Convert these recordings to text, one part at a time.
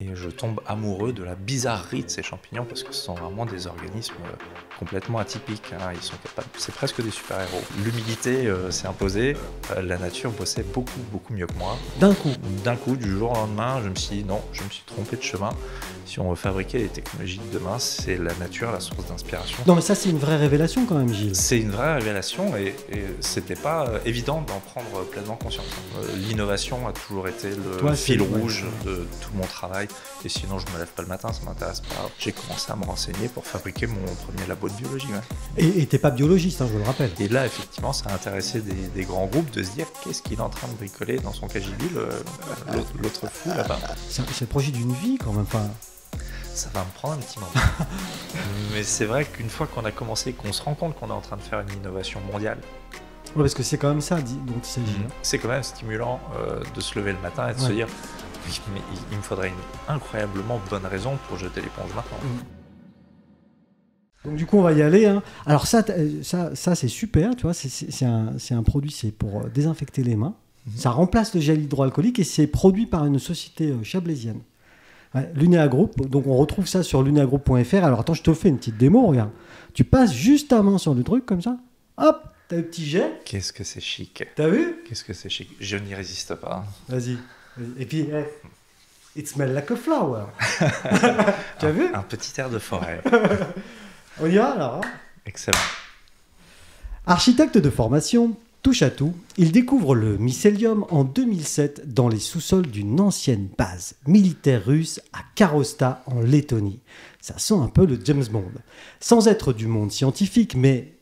Et je tombe amoureux de la bizarrerie de ces champignons parce que ce sont vraiment des organismes complètement atypiques. Hein. Ils sont capables, c'est presque des super-héros. L'humilité s'est imposée. La nature bossait beaucoup mieux que moi. D'un coup, du jour au lendemain, je me suis dit non, je me suis trompé de chemin. Si on veut fabriquer les technologies de demain, c'est la nature la source d'inspiration. Non, mais ça, c'est une vraie révélation quand même, Gilles. C'est une vraie révélation et c'était pas évident d'en prendre pleinement conscience. L'innovation a toujours été le fil rouge de tout mon travail. Et sinon, je me lève pas le matin, ça m'intéresse pas. J'ai commencé à me renseigner pour fabriquer mon premier labo de biologie. Ouais. Et t'es pas biologiste, hein, je le rappelle. Et là, effectivement, ça a intéressé des grands groupes de se dire qu'est-ce qu'il est en train de bricoler dans son cagibule, l'autre fou là-bas. C'est le projet d'une vie quand même. Enfin... Ça va me prendre un petit moment. Mais c'est vrai qu'une fois qu'on a commencé, qu'on se rend compte qu'on est en train de faire une innovation mondiale. Ouais, parce que c'est quand même ça dont il s'agit. C'est quand même stimulant de se lever le matin et de se dire mais il me faudrait une incroyablement bonne raison pour jeter l'éponge maintenant. Donc du coup on va y aller. Hein. Alors ça c'est super, tu vois, c'est un produit, c'est pour désinfecter les mains. Ça remplace le gel hydroalcoolique et c'est produit par une société chablaisienne. Ouais, Lunea Group, donc on retrouve ça sur luneagroup.fr. Alors attends, je te fais une petite démo, regarde. Tu passes juste ta main sur le truc comme ça, hop, t'as le petit jet. Qu'est-ce que c'est chic. T'as vu? Qu'est-ce que c'est chic. Je n'y résiste pas. Vas-y. Et puis, it smells like a flower. Tu as vu? Un petit air de forêt. On y va alors, hein? Excellent. Architecte de formation, touche à tout, il découvre le mycélium en 2007 dans les sous-sols d'une ancienne base militaire russe à Karosta en Lettonie. Ça sent un peu le James Bond. Sans être du monde scientifique, mais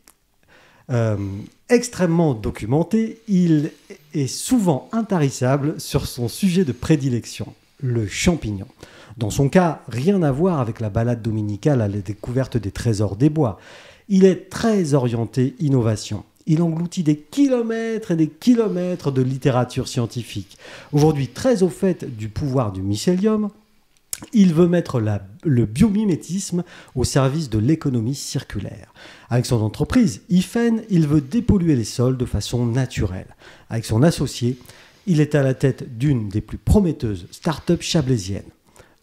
extrêmement documenté, il est souvent intarissable sur son sujet de prédilection, le champignon. Dans son cas, rien à voir avec la balade dominicale à la découverte des trésors des bois. Il est très orienté innovation. Il engloutit des kilomètres et des kilomètres de littérature scientifique. Aujourd'hui, très au fait du pouvoir du mycélium, il veut mettre le biomimétisme au service de l'économie circulaire. Avec son entreprise, IFEN, il veut dépolluer les sols de façon naturelle. Avec son associé, il est à la tête d'une des plus prometteuses startups chablaisiennes.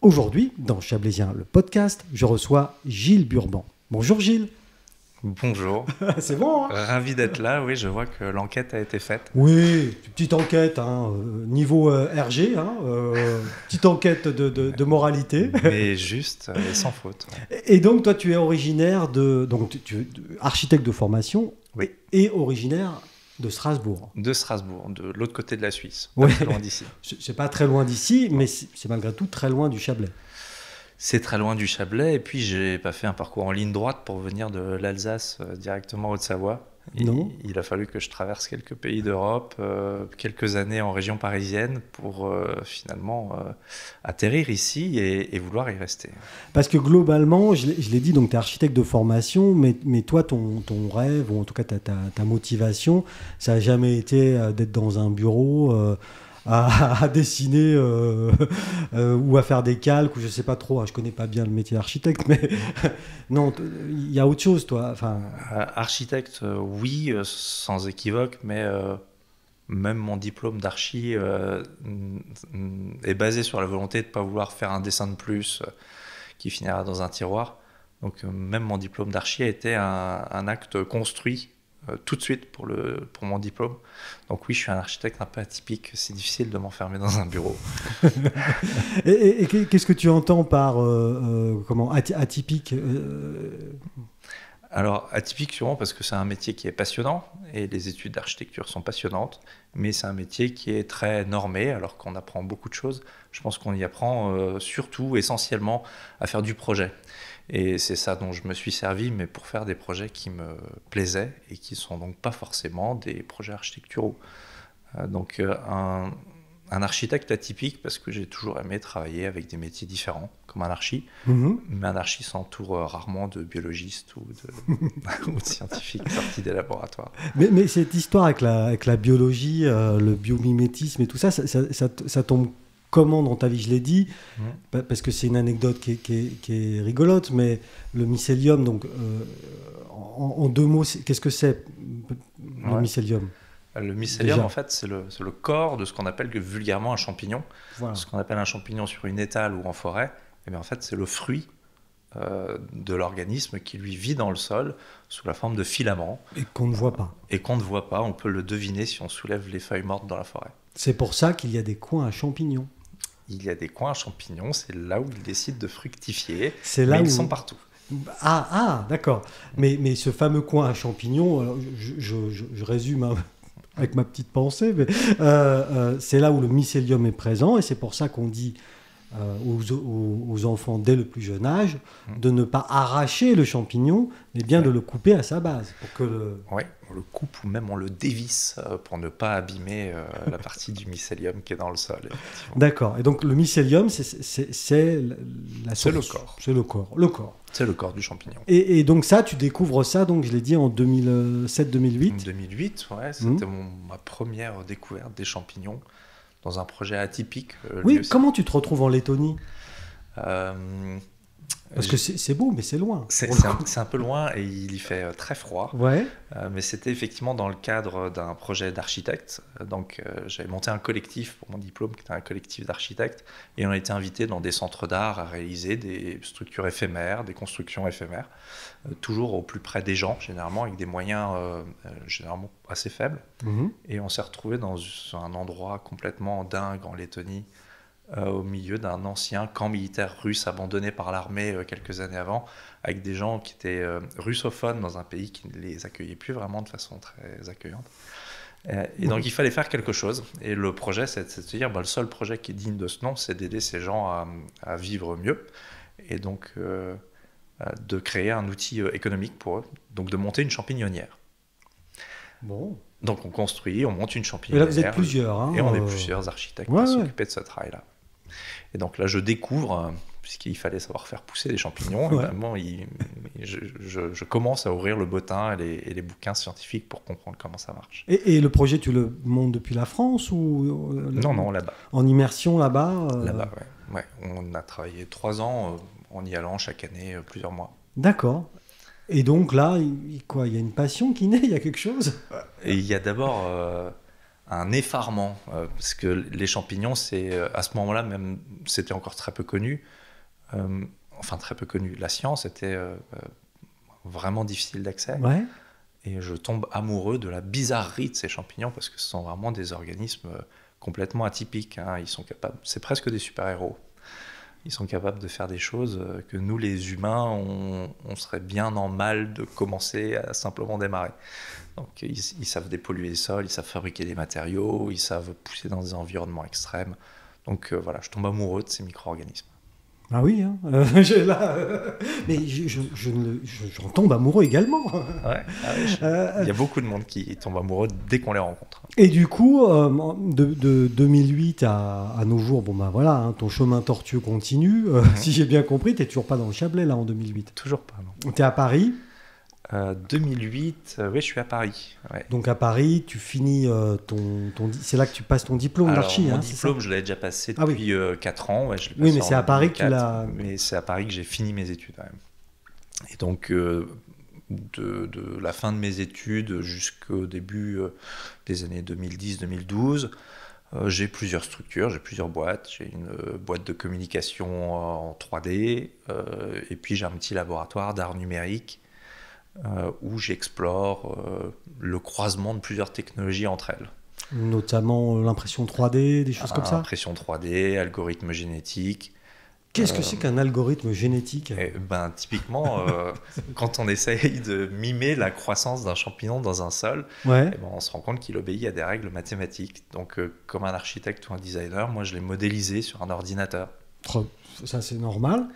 Aujourd'hui, dans Chablaisien, le podcast, je reçois Gilles Burban. Bonjour Gilles. Bonjour. C'est bon, hein? Ravi d'être là. Oui, je vois que l'enquête a été faite. Oui, petite enquête, hein, niveau RG, hein, petite enquête de moralité. Mais juste et sans faute. Et donc, toi, tu es originaire tu es architecte de formation. Oui. Et originaire de Strasbourg. De Strasbourg, de l'autre côté de la Suisse, pas très loin d'ici. C'est pas très loin d'ici, mais c'est malgré tout très loin du Chablais. C'est très loin du Chablais, et puis j'ai pas fait un parcours en ligne droite pour venir de l'Alsace directement en Haute-Savoie. Il a fallu que je traverse quelques pays d'Europe, quelques années en région parisienne pour finalement atterrir ici et vouloir y rester. Parce que globalement, je l'ai dit, donc tu es architecte de formation, mais toi, ton rêve, ou en tout cas ta motivation, ça n'a jamais été d'être dans un bureau à dessiner ou à faire des calques, ou je ne sais pas trop, je ne connais pas bien le métier d'architecte, mais non, il y a autre chose, toi. Architecte, oui, sans équivoque, mais même mon diplôme d'archi est basé sur la volonté de ne pas vouloir faire un dessin de plus qui finira dans un tiroir. Donc même mon diplôme d'archi a été un acte construit tout de suite pour mon diplôme. Donc oui, je suis un architecte un peu atypique. C'est difficile de m'enfermer dans un bureau. et qu'est-ce que tu entends par atypique Alors atypique sûrement parce que c'est un métier qui est passionnant et les études d'architecture sont passionnantes, mais c'est un métier qui est très normé alors qu'on apprend beaucoup de choses. Je pense qu'on y apprend surtout, essentiellement, à faire du projet. Et c'est ça dont je me suis servi, mais pour faire des projets qui me plaisaient et qui ne sont donc pas forcément des projets architecturaux. Donc un architecte atypique, parce que j'ai toujours aimé travailler avec des métiers différents, comme un archi, mais un archi s'entoure rarement de biologistes ou de scientifiques sortis des laboratoires. Mais cette histoire avec la biologie, le biomimétisme et tout ça, ça tombe comment dans ta vie? Je l'ai dit, parce que c'est une anecdote qui est rigolote, mais le mycélium, donc en deux mots, qu'est-ce que c'est le mycélium? Le mycélium, Déjà. en fait, c'est le corps de ce qu'on appelle vulgairement un champignon. Voilà. Ce qu'on appelle un champignon sur une étale ou en forêt, eh bien, en fait, c'est le fruit de l'organisme qui lui vit dans le sol sous la forme de filaments Et qu'on ne voit pas. et qu'on ne voit pas. On peut le deviner si on soulève les feuilles mortes dans la forêt. C'est pour ça qu'il y a des coins à champignons. Il y a des coins à champignons, c'est là où ils décident de fructifier, C'est là mais où... ils sont partout. D'accord. Mais ce fameux coin à champignons, alors, je résume hein, avec ma petite pensée, mais c'est là où le mycélium est présent, et c'est pour ça qu'on dit aux enfants dès le plus jeune âge de ne pas arracher le champignon, mais bien de le couper à sa base. Pour que Oui, on le coupe ou même on le dévisse pour ne pas abîmer la partie du mycélium qui est dans le sol. D'accord. Et donc le mycélium, c'est la C'est le source. corps. C'est le corps. Le corps. C'est le corps du champignon. Et donc ça, tu découvres ça, donc je l'ai dit, en 2007-2008. En 2008, ouais, c'était ma première découverte des champignons dans un projet atypique. Oui, comment tu te retrouves en Lettonie? Parce que c'est beau, mais c'est loin. C'est un peu loin et il y fait très froid. Ouais. Mais c'était effectivement dans le cadre d'un projet d'architecte. Donc j'avais monté un collectif pour mon diplôme, qui était un collectif d'architectes. Et on a été invité dans des centres d'art à réaliser des structures éphémères, des constructions éphémères, toujours au plus près des gens, généralement, avec des moyens généralement assez faibles. Et on s'est retrouvé dans un endroit complètement dingue en Lettonie, au milieu d'un ancien camp militaire russe abandonné par l'armée quelques années avant, avec des gens qui étaient russophones dans un pays qui ne les accueillait plus vraiment de façon très accueillante. Et donc il fallait faire quelque chose. Et le projet, c'est de se dire, le seul projet qui est digne de ce nom, c'est d'aider ces gens à vivre mieux. Et donc de créer un outil économique pour eux, donc de monter une champignonnière. Bon. Donc on construit, on monte une champignonnière. Et là vous êtes plusieurs. Hein, et on est plusieurs architectes à s'occuper de ce travail-là. Et donc là, je découvre, puisqu'il fallait savoir faire pousser des champignons, évidemment, je commence à ouvrir le bottin et les bouquins scientifiques pour comprendre comment ça marche. Et le projet, tu le montes depuis la France ou Non, là-bas. En immersion là-bas Là-bas, ouais. On a travaillé 3 ans en y allant chaque année, plusieurs mois. D'accord. Et donc là, il y a une passion qui naît, il y a quelque chose? Et il y a d'abord un effarement, parce que les champignons, à ce moment-là, même, c'était encore très peu connu. Très peu connu. La science était vraiment difficile d'accès. Ouais. Et je tombe amoureux de la bizarrerie de ces champignons, parce que ce sont vraiment des organismes complètement atypiques. Hein. Ils sont capables, c'est presque des super-héros. Ils sont capables de faire des choses que nous, les humains, on serait bien en mal de commencer à simplement démarrer. Donc, ils savent dépolluer les sols, ils savent fabriquer des matériaux, ils savent pousser dans des environnements extrêmes. Donc voilà, je tombe amoureux de ces micro-organismes. Ah oui, hein. Mais j'en tombe amoureux également. Ouais, il y a beaucoup de monde qui tombe amoureux dès qu'on les rencontre. Et du coup, de 2008 à nos jours, hein, ton chemin tortueux continue. Si j'ai bien compris, tu n'es toujours pas dans le Chablais là en 2008. Toujours pas, non. Tu es à Paris. 2008, oui, je suis à Paris. Ouais. Donc à Paris, tu finis c'est là que tu passes ton diplôme d'archi. Mon diplôme, je l'avais déjà passé depuis 4 ans. Ouais, oui, mais c'est à Paris que tu l'as... Mais c'est à Paris que j'ai fini mes études. Ouais. Et donc, de la fin de mes études jusqu'au début des années 2010-2012, j'ai plusieurs structures, j'ai plusieurs boîtes. J'ai une boîte de communication en 3D, et puis j'ai un petit laboratoire d'art numérique où j'explore le croisement de plusieurs technologies entre elles. Notamment l'impression 3D, des choses comme ça? Impression 3D, algorithme génétique. Qu'est-ce que c'est qu'un algorithme génétique? Typiquement, quand on essaye de mimer la croissance d'un champignon dans un sol, on se rend compte qu'il obéit à des règles mathématiques. Donc, comme un architecte ou un designer, moi je l'ai modélisé sur un ordinateur. Ça, c'est normal.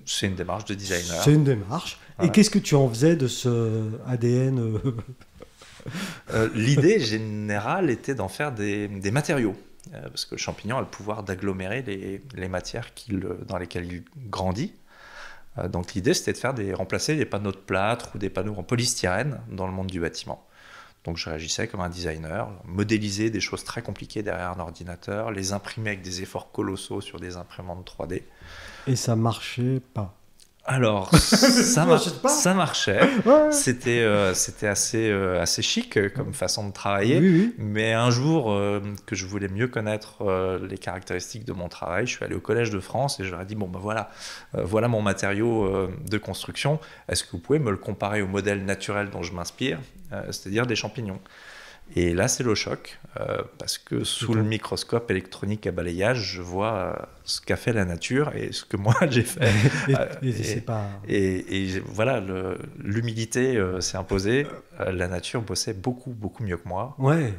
C'est une démarche de designer. C'est une démarche. Ouais. Et qu'est-ce que tu en faisais de ce ADN L'idée générale était d'en faire des matériaux. Parce que le champignon a le pouvoir d'agglomérer les matières dans lesquelles il grandit. Donc l'idée, c'était de remplacer des panneaux de plâtre ou des panneaux en polystyrène dans le monde du bâtiment. Donc je réagissais comme un designer, modéliser des choses très compliquées derrière un ordinateur, les imprimer avec des efforts colossaux sur des imprimantes 3D. Et ça marchait pas? Alors, ça, Je sais pas. ça marchait. Ouais. C'était assez chic comme façon de travailler. Oui, oui. Mais un jour que je voulais mieux connaître les caractéristiques de mon travail, je suis allé au Collège de France et je leur ai dit, bon ben voilà, voilà mon matériau de construction. Est-ce que vous pouvez me le comparer au modèle naturel dont je m'inspire, c'est-à-dire des champignons? Et là, c'est le choc, parce que sous le microscope électronique à balayage, je vois ce qu'a fait la nature et ce que moi j'ai fait. C'est pas... Et voilà, l'humilité s'est imposée. La nature bossait beaucoup, beaucoup mieux que moi. Ouais.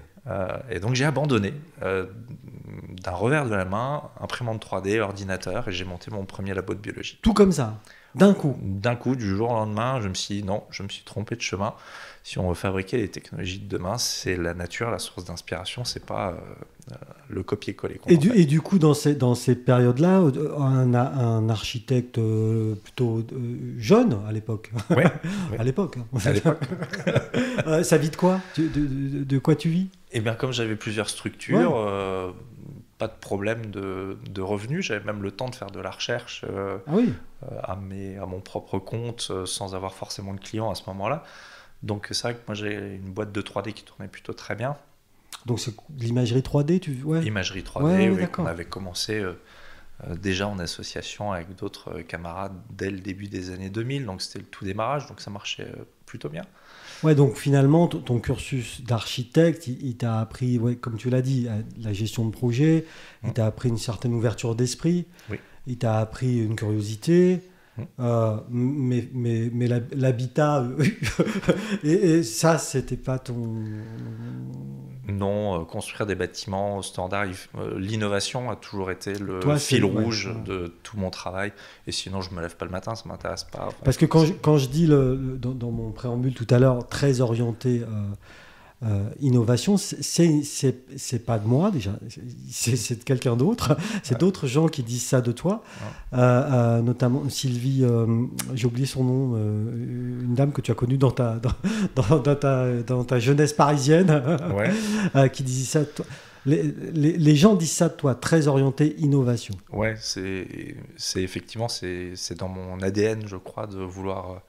Et donc j'ai abandonné d'un revers de la main, imprimante 3D, ordinateur, et j'ai monté mon premier labo de biologie. Tout comme ça, d'un coup. D'un coup, du jour au lendemain, je me suis dit non, je me suis trompé de chemin. Si on veut fabriquer les technologies de demain, c'est la nature, la source d'inspiration, c'est pas le copier-coller qu'on en fait. Et du coup, dans ces périodes-là, un architecte plutôt jeune à l'époque, Oui, à l'époque, hein. à l'époque. Ça vit de quoi? De quoi tu vis? Eh bien, comme j'avais plusieurs structures, pas de problème de revenus. J'avais même le temps de faire de la recherche Ah oui. à mon propre compte sans avoir forcément de clients à ce moment-là. Donc c'est vrai que moi j'ai une boîte de 3D qui tournait plutôt très bien. Donc c'est de l'imagerie 3D, ouais. Imagerie 3D, Ouais, oui, d'accord. qu'on avait commencé déjà en association avec d'autres camarades dès le début des années 2000. Donc c'était le tout démarrage, donc ça marchait plutôt bien. Ouais, donc finalement, ton cursus d'architecte, il t'a appris, ouais, comme tu l'as dit, la gestion de projet, il t'a appris une certaine ouverture d'esprit, Oui. il t'a appris une curiosité, mais l'habitat, et ça, c'était pas ton... Non, construire des bâtiments standards, l'innovation a toujours été le Toi, fil ouais, rouge ouais. de tout mon travail. Et sinon, je me lève pas le matin, ça m'intéresse pas. Parce que quand je dis dans mon préambule tout à l'heure, très orienté innovation, c'est pas de moi déjà, c'est de quelqu'un d'autre, c'est d'autres gens qui disent ça de toi, notamment Sylvie, j'ai oublié son nom, une dame que tu as connue dans ta jeunesse parisienne, Ouais. qui disait ça de toi. Les gens disent ça de toi, très orienté innovation. Ouais, effectivement, c'est dans mon ADN, je crois, de vouloir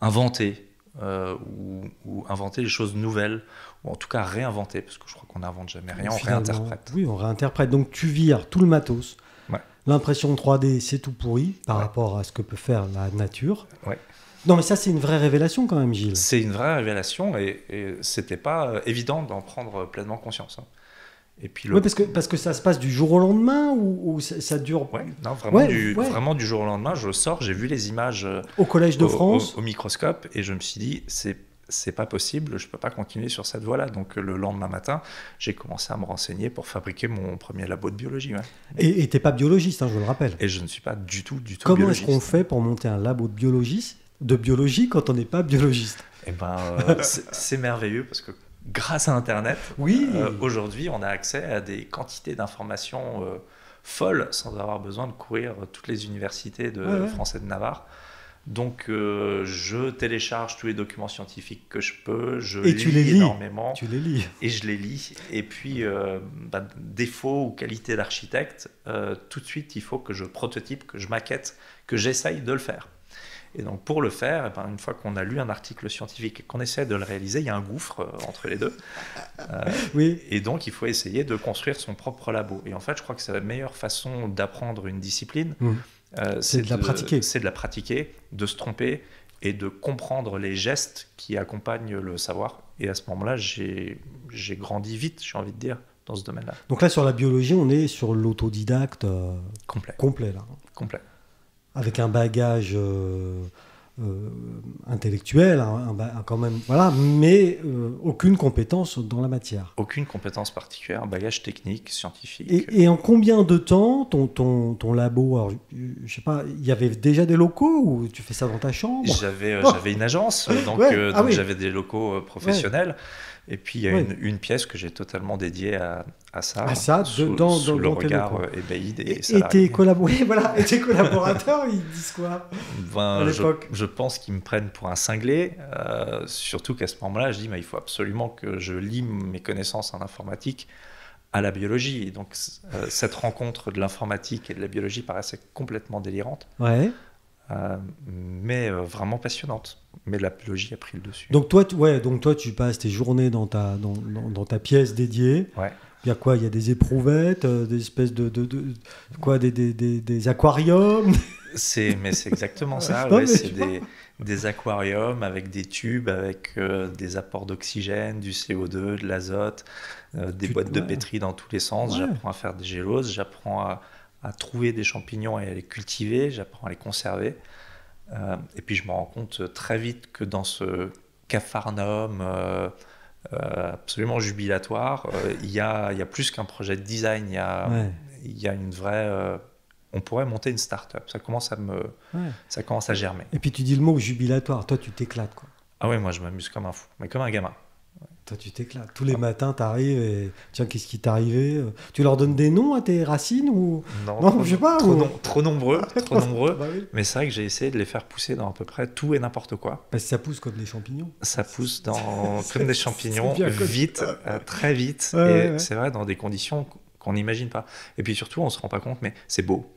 inventer ou inventer des choses nouvelles, ou en tout cas réinventer, parce que je crois qu'on n'invente jamais rien, on réinterprète. Oui, on réinterprète. Donc tu vires tout le matos. Ouais. L'impression 3D, c'est tout pourri par rapport à ce que peut faire la nature. Ouais. Non, mais ça, c'est une vraie révélation quand même, Gilles. C'est une vraie révélation et c'était pas évident d'en prendre pleinement conscience. Hein. Et puis Oui, parce que ça se passe du jour au lendemain ou ça dure. Ouais, non, vraiment du jour au lendemain, je sors, j'ai vu les images au Collège de France au microscope et je me suis dit, c'est pas possible, je peux pas continuer sur cette voie-là. Donc le lendemain matin, j'ai commencé à me renseigner pour fabriquer mon premier labo de biologie. Ouais. Et t'es pas biologiste, hein, je le rappelle. Et je ne suis pas du tout Comment biologiste. est-ce qu'on fait pour monter un labo de biologie quand on n'est pas biologiste? Eh ben, c'est merveilleux parce que grâce à Internet, aujourd'hui, on a accès à des quantités d'informations folles sans avoir besoin de courir toutes les universités de France et de Navarre. Donc, je télécharge tous les documents scientifiques que je peux, tu les lis énormément. Tu les lis. Et je les lis. Et puis, défaut ou qualité d'architecte, tout de suite, il faut que je prototype, que je maquette, que j'essaye de le faire. Et donc pour le faire, une fois qu'on a lu un article scientifique et qu'on essaie de le réaliser, il y a un gouffre entre les deux. Oui. Et donc il faut essayer de construire son propre labo. Et en fait, je crois que c'est la meilleure façon d'apprendre une discipline. C'est de la pratiquer. C'est de la pratiquer, de se tromper et de comprendre les gestes qui accompagnent le savoir. Et à ce moment-là, j'ai grandi vite, j'ai envie de dire, dans ce domaine-là. Donc là, sur la biologie, on est sur l'autodidacte complet là. Complet. Avec un bagage intellectuel, quand même, voilà, mais aucune compétence dans la matière. Aucune compétence particulière, un bagage technique, scientifique. Et en combien de temps ton labo, alors, je sais pas, il y avait déjà des locaux ou tu fais ça dans ta chambre? J'avais une agence, donc j'avais des locaux professionnels. Et puis il y a une pièce que j'ai totalement dédiée à ça, sous le regard ébahi des salariés. Et tes collaborateurs, ils disent quoi à l'époque? Je pense qu'ils me prennent pour un cinglé, surtout qu'à ce moment-là, je dis il faut absolument que je lie mes connaissances en informatique à la biologie. Et donc cette rencontre de l'informatique et de la biologie paraissait complètement délirante. Ouais. mais vraiment passionnante. Mais la biologie a pris le dessus. Donc toi, tu passes tes journées dans ta pièce dédiée. Ouais. Il y a quoi? Il y a des éprouvettes, des espèces quoi, des aquariums. Mais c'est exactement ça. Non, Ouais, mais c'est je vois. des aquariums avec des tubes, avec des apports d'oxygène, du CO2, de l'azote, des boîtes de Ouais. pétri dans tous les sens. Ouais. J'apprends à faire des géloses, j'apprends à trouver des champignons et à les cultiver, j'apprends à les conserver. Et puis je me rends compte très vite que dans ce capharnaüm absolument jubilatoire, il y a plus qu'un projet de design, Ouais. il y a une vraie... on pourrait monter une start-up. Ouais. Ça commence à germer. Et puis tu dis le mot jubilatoire. Toi, tu t'éclates, quoi. Ah ouais, moi je m'amuse comme un fou, mais comme un gamin. Toi, tu t'éclates. Tous les matins, t'arrives et tiens, qu'est-ce qui t'est arrivé? Tu leur donnes des noms à tes racines ou non, je sais pas. Trop nombreux, trop nombreux. Bah oui. Mais c'est vrai que j'ai essayé de les faire pousser dans à peu près tout et n'importe quoi. Parce que ça pousse comme des champignons. Ça pousse comme des champignons, c'est bien connu. vite, très vite. Ouais, et ouais. c'est vrai, dans des conditions qu'on n'imagine pas. Et puis surtout, on se rend pas compte, mais c'est beau.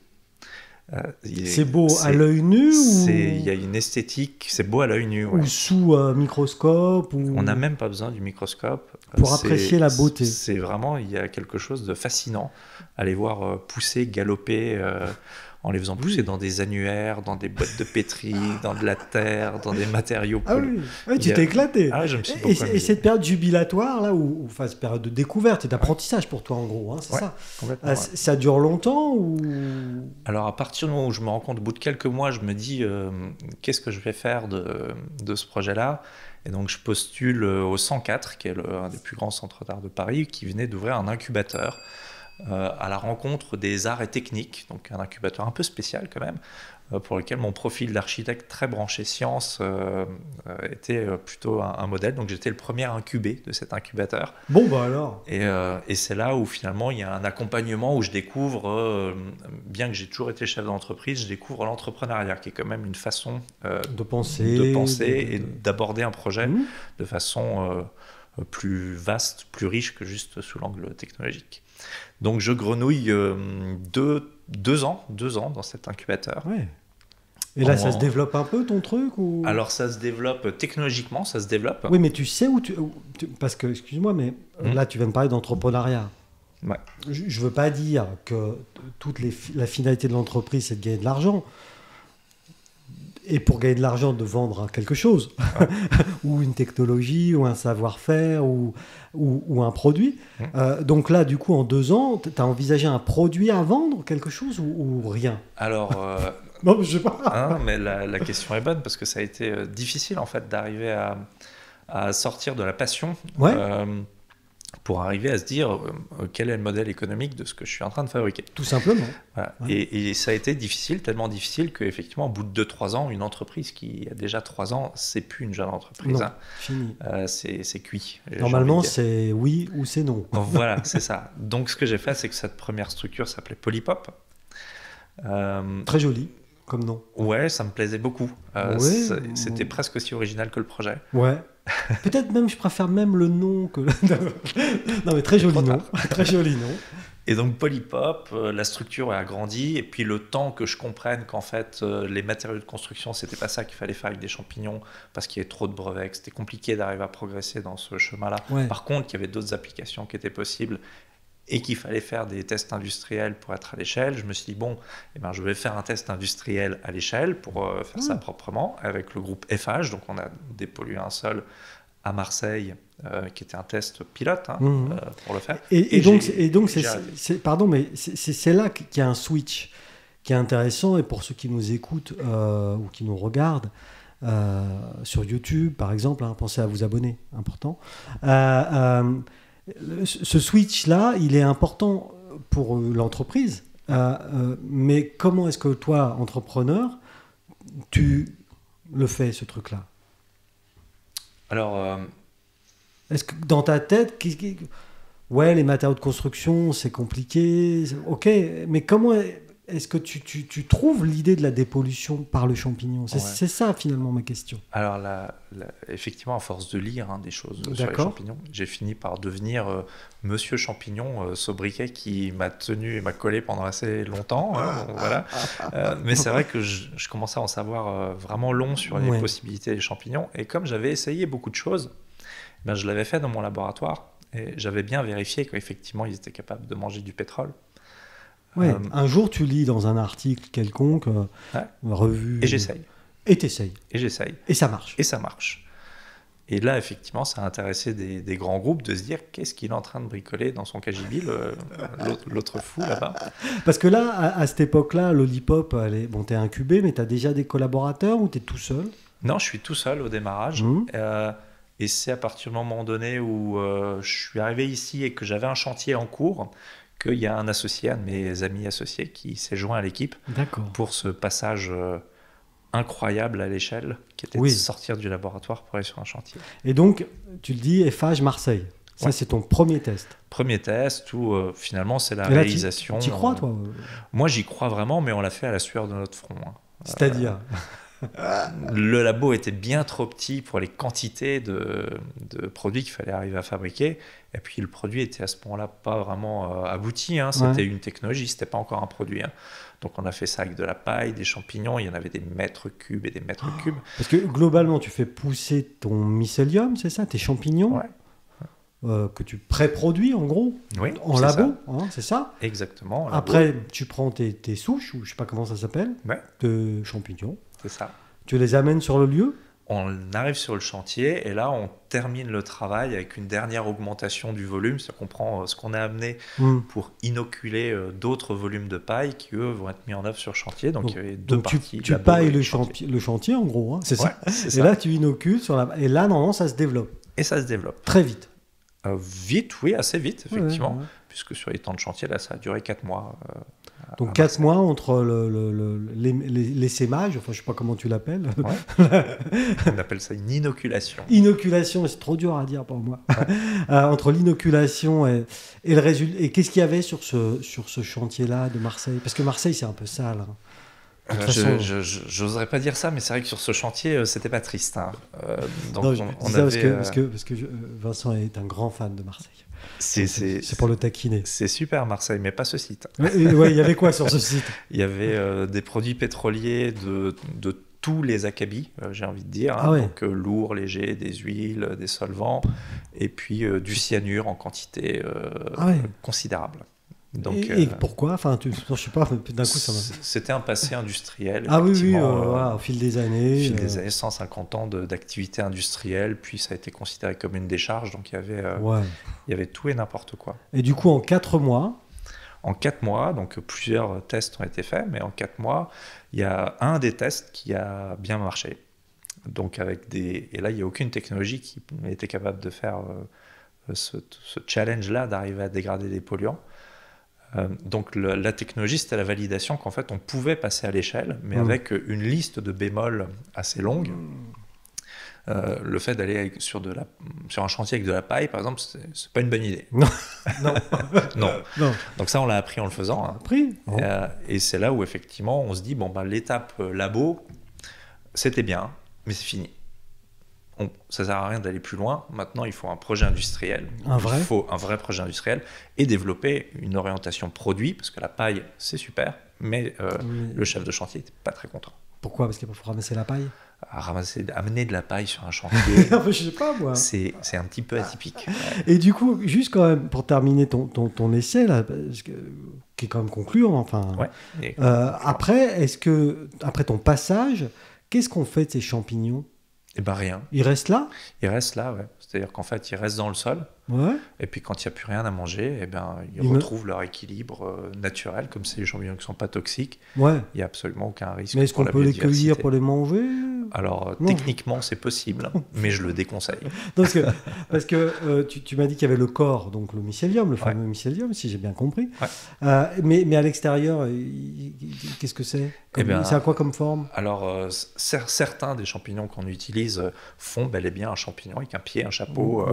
C'est beau à l'œil nu Il y a une esthétique, c'est beau à l'œil nu. Ouais. ou sous microscope ou... On n'a même pas besoin du microscope. Pour apprécier la beauté. C'est vraiment, il y a quelque chose de fascinant à les voir pousser, galoper, en les faisant pousser dans des annuaires, dans des boîtes de pétri, dans de la terre, dans des matériaux. Ah oui, ouais, tu t'es éclaté. Ah, je me suis Et, beaucoup amusé. cette période jubilatoire, là, enfin, cette période de découverte et d'apprentissage pour toi, en gros, hein, c'est Ouais, ça. complètement, ouais. Ça dure longtemps ou... Alors, à partir du moment où je me rends compte, au bout de quelques mois, je me dis qu'est-ce que je vais faire de ce projet-là. Et donc, je postule au 104, qui est un des plus grands centres d'art de Paris, qui venait d'ouvrir un incubateur à la rencontre des arts et techniques, donc un incubateur un peu spécial quand même, pour lequel mon profil d'architecte très branché sciences était plutôt un modèle. Donc j'étais le premier incubé de cet incubateur. Bon, bah alors. Et c'est là où finalement il y a un accompagnement où je découvre, bien que j'ai toujours été chef d'entreprise, je découvre l'entrepreneuriat, qui est quand même une façon de penser, et d'aborder un projet de façon plus vaste, plus riche que juste sous l'angle technologique. Donc je grenouille deux ans dans cet incubateur. Ouais. Et là, ça se développe un peu ton truc ou... Alors ça se développe technologiquement, ça se développe. Oui, mais tu sais où parce que, excuse-moi, mais là, tu viens de parler d'entrepreneuriat. Ouais. Je ne veux pas dire que la finalité de l'entreprise, c'est de gagner de l'argent. Et pour gagner de l'argent, de vendre quelque chose, ou une technologie, ou un savoir-faire, ou un produit. Donc là, du coup, en 2 ans, tu as envisagé un produit à vendre, quelque chose, ou rien? Alors, non, je sais pas. Hein, mais la question est bonne, parce que ça a été difficile, en fait, d'arriver à sortir de la passion. Ouais. Pour arriver à se dire quel est le modèle économique de ce que je suis en train de fabriquer. Tout simplement. Voilà. Ouais. Et ça a été difficile, tellement difficile qu'effectivement, au bout de 2-3 ans, une entreprise qui a déjà 3 ans, c'est plus une jeune entreprise. Non, hein. fini. C'est cuit. Normalement, c'est oui ou c'est non. Voilà, c'est ça. Donc, ce que j'ai fait, c'est que cette première structure s'appelait Polypop. Très joli comme nom. Ouais, ça me plaisait beaucoup. Ouais. C'était presque aussi original que le projet. Ouais. Peut-être même, je préfère même le nom que... Non, mais très joli nom. Très joli nom. Et donc Polypop, la structure a grandi, et puis le temps que je comprenne qu'en fait les matériaux de construction, c'était pas ça qu'il fallait faire avec des champignons, parce qu'il y avait trop de brevets, que c'était compliqué d'arriver à progresser dans ce chemin-là. Ouais. Par contre, il y avait d'autres applications qui étaient possibles, et qu'il fallait faire des tests industriels pour être à l'échelle. Je me suis dit, bon, eh ben, je vais faire un test industriel à l'échelle pour faire ça proprement, avec le groupe FH. Donc on a dépollué un sol à Marseille, qui était un test pilote pour le faire. Et donc pardon, mais c'est là qu'il y a un switch qui est intéressant, et pour ceux qui nous écoutent ou qui nous regardent sur YouTube, par exemple, pensez à vous abonner, important. Ce switch-là, il est important pour l'entreprise, mais comment est-ce que toi, entrepreneur, tu le fais, ce truc-là? Alors, est-ce que dans ta tête, ouais, les matériaux de construction, c'est compliqué, ok, mais comment est-ce que tu trouves l'idée de la dépollution par le champignon? C'est ça finalement ma question. Alors effectivement, à force de lire des choses sur les D'accord. champignons, j'ai fini par devenir Monsieur Champignon, sobriquet qui m'a tenu et m'a collé pendant assez longtemps. Bon, voilà. Mais c'est vrai que je commençais à en savoir vraiment long sur les possibilités des champignons. Et comme j'avais essayé beaucoup de choses, ben, je l'avais fait dans mon laboratoire et j'avais bien vérifié qu'effectivement ils étaient capables de manger du pétrole. Ouais. Un jour, tu lis dans un article quelconque, revue... Et j'essaye. Et t'essayes. Et j'essaye. Et ça marche. Et ça marche. Et là, effectivement, ça a intéressé des grands groupes de se dire qu'est-ce qu'il est en train de bricoler dans son cagibi, l'autre fou là-bas. Parce que là, à cette époque-là, Lollipop, t'es incubé, mais t'as déjà des collaborateurs ou t'es tout seul? Non, je suis tout seul au démarrage. Et c'est à partir du moment donné où je suis arrivé ici et que j'avais un chantier en cours qu'il y a un associé, un de mes amis associés, qui s'est joint à l'équipe pour ce passage incroyable à l'échelle, qui était de sortir du laboratoire pour aller sur un chantier. Et donc, tu le dis, Eiffage Marseille. Ça, c'est ton premier test. Premier test où finalement, c'est la réalisation. Tu y crois, toi? Moi, j'y crois vraiment, mais on l'a fait à la sueur de notre front. C'est-à-dire le labo était bien trop petit pour les quantités de produits qu'il fallait arriver à fabriquer. Et puis le produit était à ce moment-là pas vraiment abouti. C'était une technologie, c'était pas encore un produit. Donc on a fait ça avec de la paille, des champignons. Il y en avait des mètres cubes et des mètres cubes. Parce que globalement, tu fais pousser ton mycélium, c'est ça, tes champignons que tu pré-produis en gros, en labo, c'est ça? Exactement. Après, tu prends tes souches, ou je sais pas comment ça s'appelle, de champignons. C'est ça. Tu les amènes sur le lieu? On arrive sur le chantier et là, on termine le travail avec une dernière augmentation du volume. C'est-à-dire qu'on prend ce qu'on a amené pour inoculer d'autres volumes de paille qui, eux, vont être mis en œuvre sur le chantier. Donc, il y avait deux parties. Tu pailles le chantier, en gros, c'est ça. Et là, tu inocules et là, normalement, ça se développe. Et ça se développe. Très vite. Vite, oui, assez vite, effectivement. Puisque sur les temps de chantier, là, ça a duré 4 mois. Donc 4 mois entre l'essaimage, enfin je ne sais pas comment tu l'appelles. On appelle ça une inoculation. Inoculation, c'est trop dur à dire pour moi. Entre l'inoculation et le résultat. Et qu'est-ce qu'il y avait sur ce chantier-là de Marseille? Parce que Marseille, c'est un peu sale. J'oserais pas dire ça, mais c'est vrai que sur ce chantier, c'était pas triste. Donc non, parce que Vincent est un grand fan de Marseille. C'est pour le taquiner. C'est super Marseille, mais pas ce site. Il y avait quoi sur ce site? Il y avait des produits pétroliers de tous les acabits, j'ai envie de dire. Donc lourd, léger, des huiles, des solvants, et puis du cyanure en quantité considérable. Donc, et pourquoi? Enfin, je sais pas, d'un coup ça m'a... C'était un passé industriel. Au fil des années. Au fil des années, 150 ans d'activité industrielle, puis ça a été considéré comme une décharge, donc il y avait tout et n'importe quoi. Et du coup, en 4 mois? En 4 mois, donc plusieurs tests ont été faits, mais en 4 mois, il y a un des tests qui a bien marché. Donc et là, il n'y a aucune technologie qui était capable de faire ce challenge-là, d'arriver à dégrader des polluants. Donc la technologie, c'était la validation qu'en fait on pouvait passer à l'échelle, mais avec une liste de bémols assez longue. Le fait d'aller sur un chantier avec de la paille, par exemple, c'est pas une bonne idée. Non. Donc ça, on l'a appris en le faisant. Et c'est là où effectivement on se dit l'étape labo, c'était bien, mais c'est fini. Ça sert à rien d'aller plus loin. Maintenant, il faut un projet industriel. Il faut un vrai projet industriel et développer une orientation produit, parce que la paille, c'est super, mais le chef de chantier n'était pas très content. Pourquoi? Parce qu'il faut ramasser la paille? Amener de la paille sur un chantier, je sais pas, moi. C'est un petit peu atypique. Et du coup, juste quand même, pour terminer ton essai, là, qui est quand même concluant, enfin. Après ton passage, qu'est-ce qu'on fait de ces champignons? Eh ben rien. Ils restent là? Ils restent là, ouais. C'est-à-dire qu'en fait, ils restent dans le sol. Et puis quand il n'y a plus rien à manger, ils retrouvent leur équilibre naturel, comme c'est des champignons qui ne sont pas toxiques. Il n'y a absolument aucun risque. Mais est-ce qu'on peut les cueillir pour les manger? Alors, Non. techniquement, c'est possible, mais je le déconseille. Parce que tu m'as dit qu'il y avait le corps, donc le mycélium, le fameux mycélium, si j'ai bien compris. Ouais. Mais à l'extérieur, qu'est-ce que c'est C'est à quoi comme forme? Alors, certains des champignons qu'on utilise font bel et bien un champignon avec un pied, un chapeau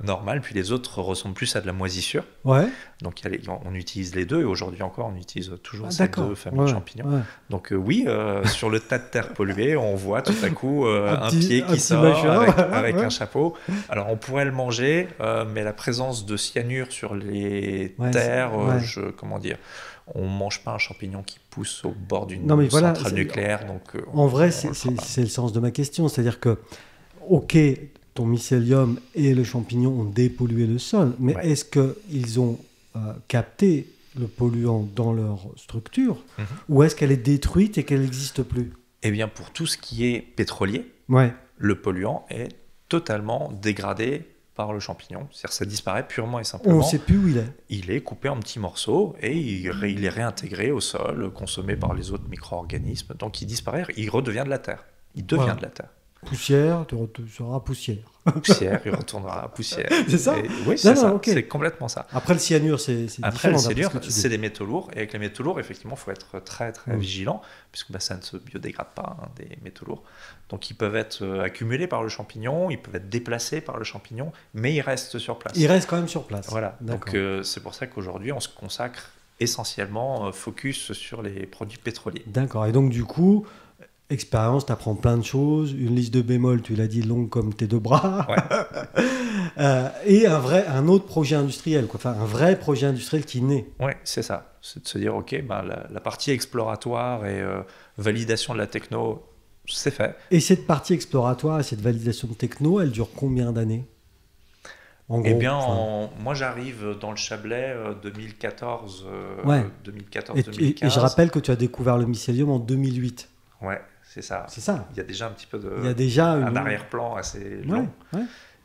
normal, puis les autres ressemblent plus à de la moisissure. Ouais. Donc, on utilise les deux, et aujourd'hui encore, on utilise toujours ces d'accord. deux familles de champignons. Ouais. Donc, oui, sur le tas de terre polluée, on voit tout à coup un pied qui sort machin, avec un chapeau. Alors, on pourrait le manger, mais la présence de cyanure sur les terres, comment dire, on mange pas un champignon qui pousse au bord d'une centrale nucléaire. Donc, en vrai, c'est le sens de ma question. C'est-à-dire que, ok, ton mycélium et le champignon ont dépollué le sol, mais est-ce qu'ils ont capté le polluant dans leur structure, ou est-ce qu'elle est détruite et qu'elle n'existe plus? Eh bien, pour tout ce qui est pétrolier, le polluant est totalement dégradé par le champignon. C'est-à-dire ça disparaît purement et simplement. On ne sait plus où il est. Il est coupé en petits morceaux et il est réintégré au sol, consommé par les autres micro-organismes. Donc il disparaît, il redevient de la terre. Il devient de la terre. Poussière, tu seras poussière. Poussière, il retournera à poussière. C'est ça? Oui, c'est ça. Okay. C'est complètement ça. Après le cyanure, c'est différent. Après le cyanure, c'est des métaux lourds. Et avec les métaux lourds, effectivement, il faut être très, très vigilant, puisque ça ne se biodégrade pas, des métaux lourds. Donc ils peuvent être accumulés par le champignon, ils peuvent être déplacés par le champignon, mais ils restent sur place. Ils restent quand même sur place. Voilà. Donc c'est pour ça qu'aujourd'hui, on se consacre essentiellement focus sur les produits pétroliers. D'accord. Et donc du coup, expérience, tu apprends plein de choses. Une liste de bémols, tu l'as dit, longue comme tes deux bras. Et un autre projet industriel, quoi. Enfin, un vrai projet industriel qui naît. Oui, c'est ça. C'est de se dire, OK, la partie exploratoire et validation de la techno, c'est fait. Et cette partie exploratoire et cette validation de techno, elle dure combien d'années? En gros, moi j'arrive dans le Chablais 2014, 2014-2015. Et je rappelle que tu as découvert le mycélium en 2008. Ouais, c'est ça. C'est ça. Il y a déjà un petit peu un arrière-plan assez long.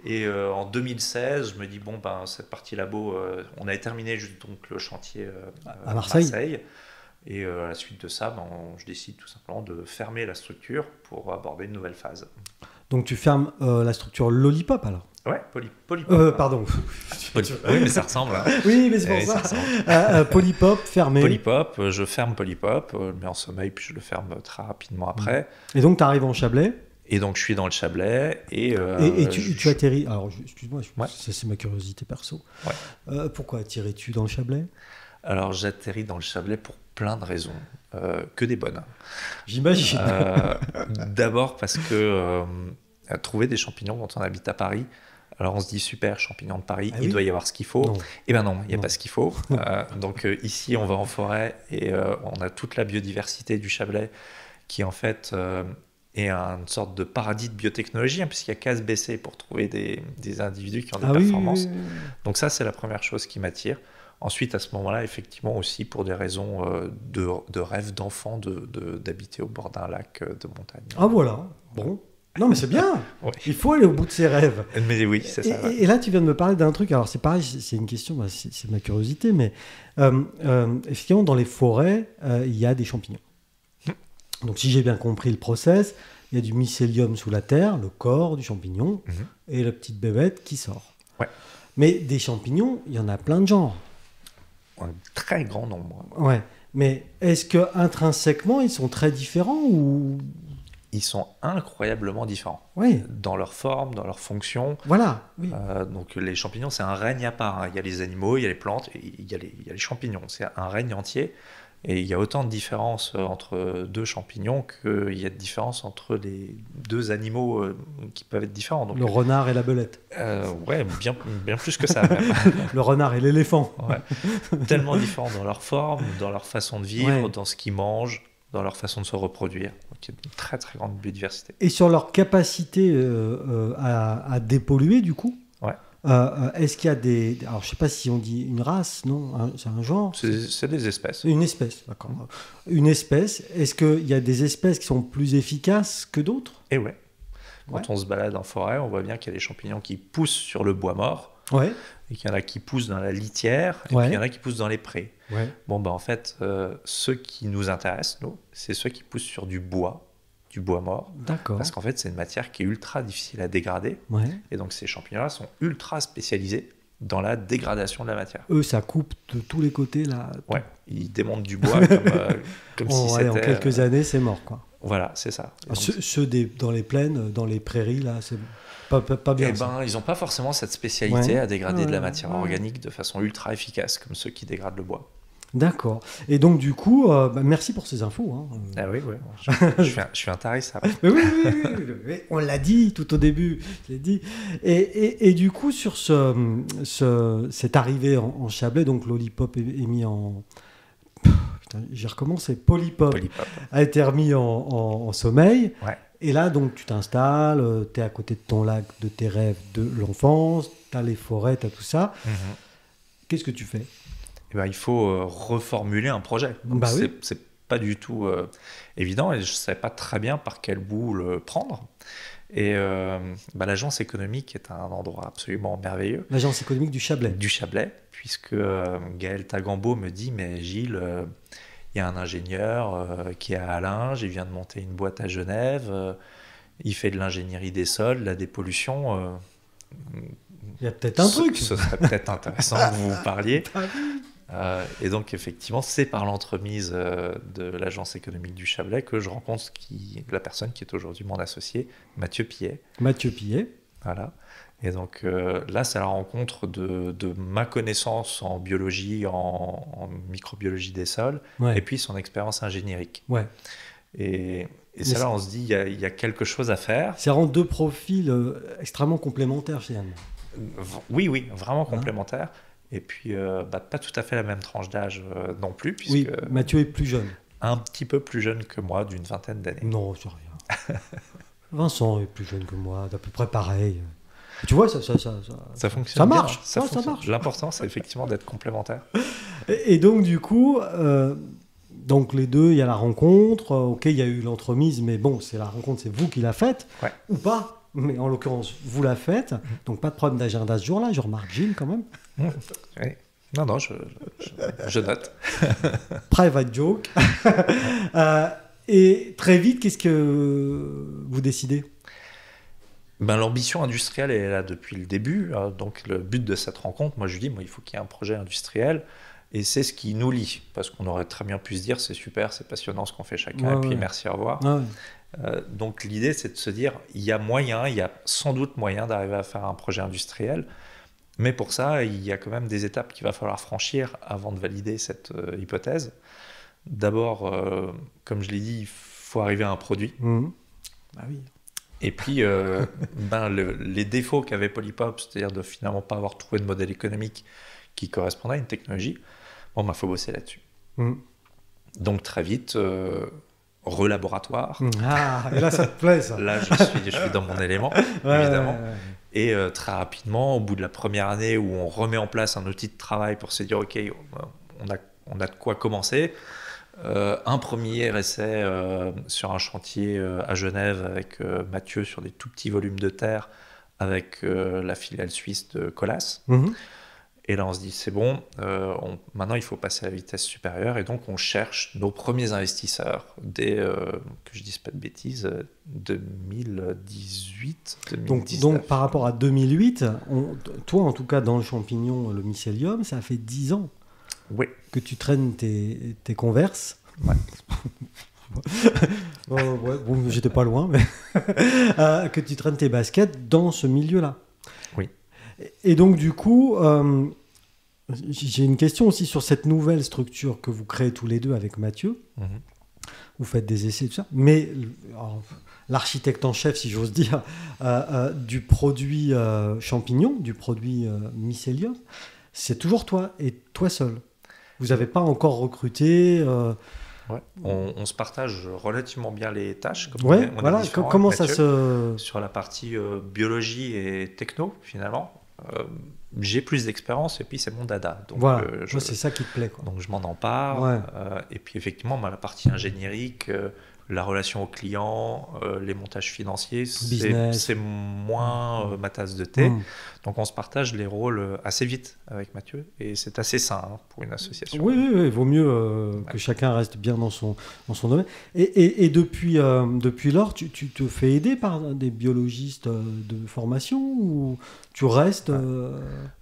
Et en 2016, je me dis, cette partie labo, on avait terminé donc le chantier à Marseille. Et à la suite de ça, je décide tout simplement de fermer la structure pour aborder une nouvelle phase. Donc tu fermes la structure Lollipop alors? Ouais, Polypop. Pardon. Oui, mais ça ressemble. Oui, mais c'est pour ça. Polypop, fermé. Polypop, je ferme Polypop, je le mets en sommeil, puis je le ferme très rapidement après. Et donc tu arrives en Chablais? Et donc je suis dans le Chablais. Et tu atterris. Alors, excuse-moi, ça c'est ma curiosité perso. Pourquoi atterris-tu dans le Chablais? Alors j'atterris dans le Chablais pour plein de raisons, que des bonnes. J'imagine. D'abord parce que trouver des champignons quand on habite à Paris, alors on se dit super, champignons de Paris, il doit y avoir ce qu'il faut. Eh bien non, il n'y a pas ce qu'il faut. Donc ici on va en forêt et on a toute la biodiversité du Chablais qui en fait est une sorte de paradis de biotechnologie, puisqu'il n'y a qu'à se baisser pour trouver des individus qui ont des performances. Oui. Donc ça c'est la première chose qui m'attire. Ensuite, à ce moment-là, effectivement aussi pour des raisons de rêve d'enfant d'habiter au bord d'un lac de montagne. Ah voilà, bon. Non mais c'est bien, il faut aller au bout de ses rêves. Mais oui, c'est ça. Et là, tu viens de me parler d'un truc, alors c'est pareil, c'est une question, c'est ma curiosité, mais effectivement, dans les forêts, il y a des champignons. Donc si j'ai bien compris le process, il y a du mycélium sous la terre, le corps du champignon, et la petite bébête qui sort. Ouais. Mais des champignons, il y en a plein de genres. Un très grand nombre. Ouais. Mais est-ce que intrinsèquement ils sont très différents ou... Ils sont incroyablement différents. Oui. Dans leur forme, dans leur fonction. Voilà. Oui. Donc les champignons, c'est un règne à part. Il y a les animaux, il y a les plantes, et il y a les champignons. C'est un règne entier. Et il y a autant de différences entre deux champignons qu'il y a de différences entre les deux animaux qui peuvent être différents. Donc, le renard et la belette. Ouais, bien plus que ça même. Le renard et l'éléphant. Ouais. Tellement différents dans leur forme, dans leur façon de vivre, dans ce qu'ils mangent, dans leur façon de se reproduire. Donc il y a une très très grande biodiversité. Et sur leur capacité à dépolluer du coup. Ouais. Est-ce qu'il y a des... Alors, je ne sais pas si on dit une race, non? C'est un genre? C'est des espèces. Une espèce, d'accord. Une espèce. Est-ce qu'il y a des espèces qui sont plus efficaces que d'autres? Eh ouais. Quand on se balade en forêt, on voit bien qu'il y a des champignons qui poussent sur le bois mort, et qu'il y en a qui poussent dans la litière, et puis il y en a qui poussent dans les prés. En fait, ceux qui nous intéressent, nous, c'est ceux qui poussent sur du bois, du bois mort. D'accord. Parce qu'en fait, c'est une matière qui est ultra difficile à dégrader. Ouais. Et donc, ces champignons-là sont ultra spécialisés dans la dégradation de la matière. Eux, ça coupe de tous les côtés, là. Ouais, ils démontent du bois comme si c'était... En quelques années, c'est mort, quoi. Voilà, c'est ça. Donc, ceux dans les plaines, dans les prairies, là, c'est pas bien. Eh ben, ils n'ont pas forcément cette spécialité à dégrader de la matière organique de façon ultra efficace, comme ceux qui dégradent le bois. D'accord. Et donc, du coup, merci pour ces infos. Hein. Ah oui, oui. Je suis intarissable. Mais oui, on l'a dit tout au début. Je l'ai dit. Et du coup, sur cette arrivée en Chablais, donc Lollipop est mis en... Putain, j'ai recommencé. Polypop a été remis en sommeil. Ouais. Et là, donc, tu t'installes, tu es à côté de ton lac, de tes rêves de l'enfance, tu as les forêts, tu as tout ça. Qu'est-ce que tu fais ? Eh ben, il faut reformuler un projet. Donc, c'est pas du tout évident et je ne savais pas très bien par quel bout le prendre. Et l'agence économique est un endroit absolument merveilleux. L'agence économique du Chablais. Du Chablais, puisque Gaël Tagambeau me dit, mais Gilles, il y a un ingénieur qui est à Allinges, il vient de monter une boîte à Genève, il fait de l'ingénierie des sols, de la dépollution. Il y a peut-être un truc. Ce serait peut-être intéressant que vous parliez. Et donc, effectivement, c'est par l'entremise de l'agence économique du Chablais que je rencontre la personne qui est aujourd'hui mon associé, Mathieu Pillet. Mathieu Pillet. Voilà. Et donc là, c'est la rencontre de ma connaissance en biologie, en microbiologie des sols, et puis son expérience ingénierique. Ouais. Et c'est là on se dit, il y a quelque chose à faire. Ça rend deux profils extrêmement complémentaires, finalement. Oui, vraiment complémentaires. Et puis, pas tout à fait la même tranche d'âge non plus. Puisque, oui, Mathieu est plus jeune. Un petit peu plus jeune que moi, d'une vingtaine d'années. Non, c'est rien. Vincent est plus jeune que moi, d'à peu près pareil. Tu vois, ça fonctionne. Ça marche. Bien, ça marche. L'important, c'est effectivement d'être complémentaire. Et donc, du coup, donc les deux, il y a la rencontre. Ok, il y a eu l'entremise, mais bon, c'est la rencontre, c'est vous qui la faites. Ouais. Ou pas. Mais en l'occurrence, vous la faites. Donc, pas de problème d'agenda ce jour-là. Je remarque Gilles quand même. Oui. Non, je note. Private joke. Et très vite, qu'est-ce que vous décidez ? L'ambition industrielle est là depuis le début. Donc, le but de cette rencontre, moi, je lui dis, il faut qu'il y ait un projet industriel. Et c'est ce qui nous lie. Parce qu'on aurait très bien pu se dire, c'est super, c'est passionnant ce qu'on fait chacun. Et puis, merci, au revoir. Donc, l'idée, c'est de se dire, il y a sans doute moyen d'arriver à faire un projet industriel. Mais pour ça, il y a quand même des étapes qu'il va falloir franchir avant de valider cette hypothèse. D'abord, comme je l'ai dit, il faut arriver à un produit. Bah oui. Et puis, les défauts qu'avait Polypop, c'est-à-dire de finalement pas avoir trouvé de modèle économique qui correspondait à une technologie, faut bosser là-dessus. Donc très vite, relaboratoire. Ah, et là ça te plaît ça. Là, je suis dans mon élément, évidemment. Et très rapidement, au bout de la première année où on remet en place un outil de travail pour se dire, OK, on a de quoi commencer. Un premier essai sur un chantier à Genève avec Mathieu sur des tout petits volumes de terre avec la filiale suisse de Colas. Et là, on se dit, c'est bon, maintenant, il faut passer à la vitesse supérieure. Et donc, on cherche nos premiers investisseurs dès, que je ne dise pas de bêtises, 2018, 2019. Donc, par rapport à 2008, toi, en tout cas, dans le champignon, le mycélium, ça fait 10 ans que tu traînes tes Converse. Ouais. Bon, j'étais pas loin, mais que tu traînes tes baskets dans ce milieu-là. Oui. Et donc, du coup, j'ai une question aussi sur cette nouvelle structure que vous créez tous les deux avec Mathieu. Vous faites des essais et tout ça. Mais l'architecte en chef, si j'ose dire, du produit champignon, du produit mycélium, c'est toujours toi et toi seul. Vous n'avez pas encore recruté on se partage relativement bien les tâches. Comme voilà. Comment ça se... Sur la partie biologie et techno, finalement, j'ai plus d'expérience et puis c'est mon dada. Donc, voilà, c'est ça qui te plaît. Donc je m'en empare. Et puis effectivement, la partie ingénierique, la relation au client, les montages financiers, Business. c'est moins ma tasse de thé. Mm. Donc on se partage les rôles assez vite avec Mathieu et c'est assez sain pour une association. Oui, oui, oui, vaut mieux que chacun reste bien dans son domaine. Et depuis lors, tu te fais aider par des biologistes de formation ou tu restes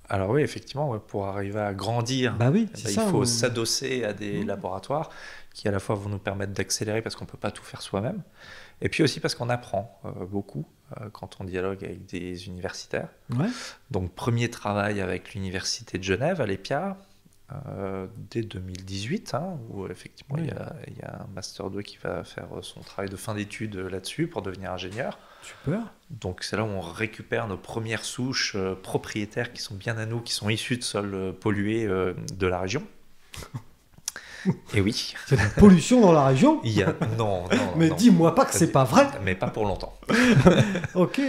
Alors oui, effectivement, pour arriver à grandir, Bah oui, c'est ça. il faut s'adosser à des laboratoires qui à la fois vont nous permettre d'accélérer parce qu'on ne peut pas tout faire soi-même, et puis aussi parce qu'on apprend beaucoup quand on dialogue avec des universitaires. Ouais. Donc premier travail avec l'université de Genève à l'EPIA, dès 2018, où effectivement Oui. il y a un Master 2 qui va faire son travail de fin d'études là-dessus pour devenir ingénieur. Super. Donc c'est là où on récupère nos premières souches propriétaires qui sont bien à nous, qui sont issues de sols pollués de la région. Et oui. C'est de la pollution dans la région. Non, Mais non. dis-moi pas que c'est pas vrai. Mais pas pour longtemps. Ok.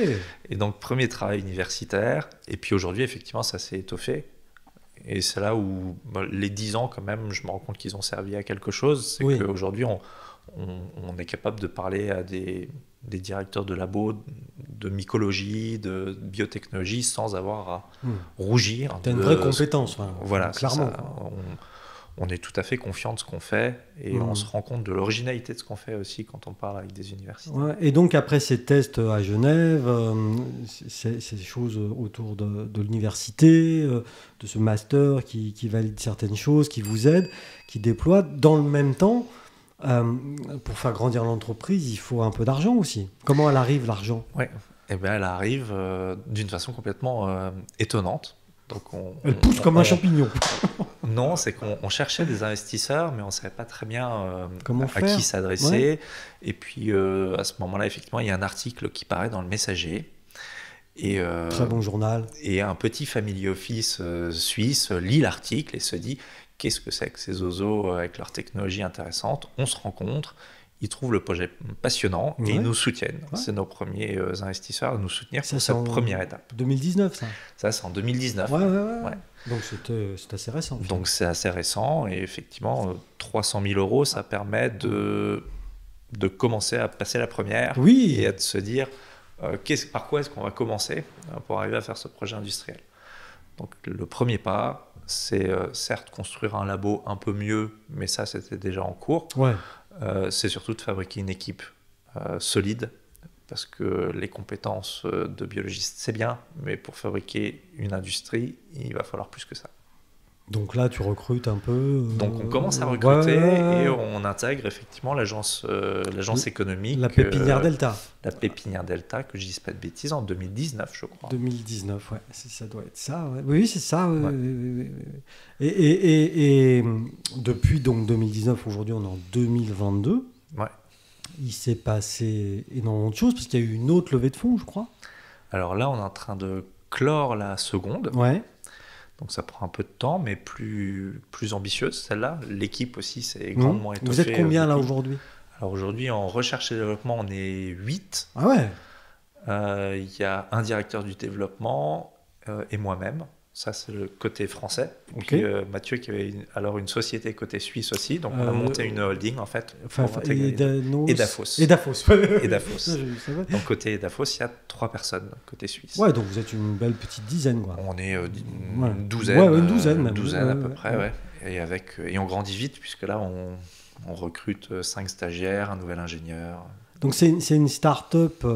Et donc premier travail universitaire, et puis aujourd'hui effectivement ça s'est étoffé. Et c'est là où les 10 ans quand même, je me rends compte qu'ils ont servi à quelque chose. C'est Oui. qu'aujourd'hui on est capable de parler à des directeurs de labos, de mycologie, de biotechnologie, sans avoir à rougir. T'as une vraie compétence, voilà, clairement. On est tout à fait confiant de ce qu'on fait et on se rend compte de l'originalité de ce qu'on fait aussi quand on parle avec des universités. Ouais, et donc après ces tests à Genève, ces choses autour de l'université, de ce master qui valide certaines choses, qui vous aide, qui déploie, dans le même temps, pour faire grandir l'entreprise, il faut un peu d'argent aussi. Comment elle arrive, l'argent ? Oui, elle arrive d'une façon complètement étonnante. Donc elle pousse comme un champignon. Non, c'est qu'on cherchait des investisseurs, mais on ne savait pas très bien à qui s'adresser. Ouais. Et puis à ce moment-là, effectivement, il y a un article qui paraît dans le Messager. Et, très bon journal. Et un petit family office suisse lit l'article et se dit qu'est-ce que c'est que ces oiseaux avec leur technologie intéressante. On se rencontre. Ils trouvent le projet passionnant et ils nous soutiennent. Ouais. C'est nos premiers investisseurs à nous soutenir pour cette première étape. 2019, ça ? Ça, c'est en 2019. Ouais. Donc, c'est assez récent. Donc, c'est assez récent. Et effectivement, 300 000 €, ça permet de commencer à passer la première et à se dire par quoi est-ce qu'on va commencer pour arriver à faire ce projet industriel. Donc, le premier pas, c'est certes construire un labo un peu mieux, mais ça, c'était déjà en cours. Ouais. C'est surtout de fabriquer une équipe solide, parce que les compétences de biologiste, c'est bien, mais pour fabriquer une industrie, il va falloir plus que ça. Donc là, tu recrutes un peu. Donc on commence à recruter et on intègre effectivement l'agence économique. La Pépinière Delta. La Pépinière Delta, que je ne dise pas de bêtises, en 2019, je crois. 2019, ouais. Ça doit être ça. Ouais. Oui, c'est ça. Ouais. Et depuis donc 2019, aujourd'hui, on est en 2022. Ouais. Il s'est passé énormément de choses parce qu'il y a eu une autre levée de fonds, je crois. Alors là, on est en train de clore la seconde. Ouais. Donc ça prend un peu de temps, mais plus ambitieuse celle-là. L'équipe aussi s'est grandement étoffée. Vous êtes combien là aujourd'hui ? Alors aujourd'hui, en recherche et développement, on est 8. Ah ouais. Il y a un directeur du développement et moi-même. Ça, c'est le côté français. Et puis Mathieu qui avait alors une société côté suisse aussi. Donc on a monté une holding en fait. Et Dafos. Et Dafos. Donc côté Dafos, il y a 3 personnes côté suisse. Ouais, donc vous êtes une belle petite dizaine, quoi. On est une douzaine. Ouais, une douzaine même. Une douzaine à peu près, ouais. Et on grandit vite puisque là, on recrute 5 stagiaires, un nouvel ingénieur. Donc c'est une start-up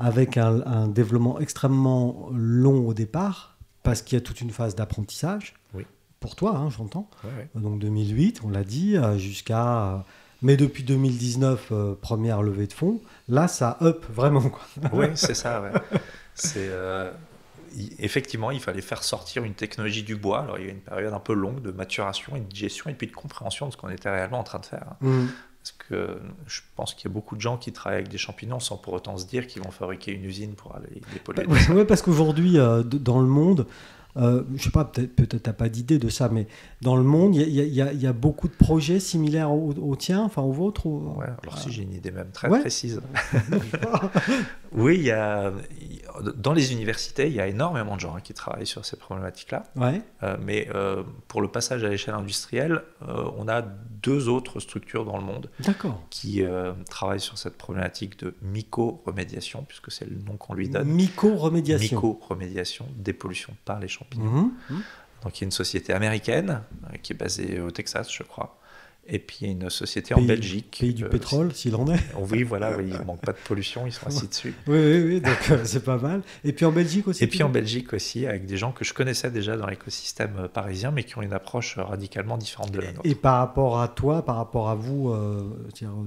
avec un développement extrêmement long au départ, parce qu'il y a toute une phase d'apprentissage. Oui. Pour toi, j'entends. Ouais. Donc 2008, on l'a dit, jusqu'à... Mais depuis 2019, première levée de fonds, là, ça up vraiment, quoi. Oui, c'est ça, ouais. Effectivement, il fallait faire sortir une technologie du bois. Alors, il y a une période un peu longue de maturation et de gestion et puis de compréhension de ce qu'on était réellement en train de faire. Parce que je pense qu'il y a beaucoup de gens qui travaillent avec des champignons sans pour autant se dire qu'ils vont fabriquer une usine pour aller les polluer. Oui, parce qu'aujourd'hui, dans le monde, je ne sais pas, peut-être tu n'as pas d'idée de ça, mais dans le monde, il y a beaucoup de projets similaires au tien, enfin au vôtre. Ouais, alors si j'ai une idée même très précise. Oui, dans les universités, il y a énormément de gens qui travaillent sur ces problématiques-là. Ouais. Mais pour le passage à l'échelle industrielle, on a 2 autres structures dans le monde D'accord. qui travaillent sur cette problématique de myco-remédiation, puisque c'est le nom qu'on lui donne. Myco-remédiation. Myco-remédiation, dépollution par les champignons. Mhm. Donc il y a une société américaine qui est basée au Texas, je crois. Et puis il y a une société en Belgique. Pays du pétrole, s'il en est. Oui, voilà, oui, il ne manque pas de pollution, ils sont assis dessus. Oui, donc c'est pas mal. Et puis en Belgique aussi. Et puis en Belgique aussi, avec des gens que je connaissais déjà dans l'écosystème parisien, mais qui ont une approche radicalement différente de la nôtre. Et par rapport à toi, par rapport à vous,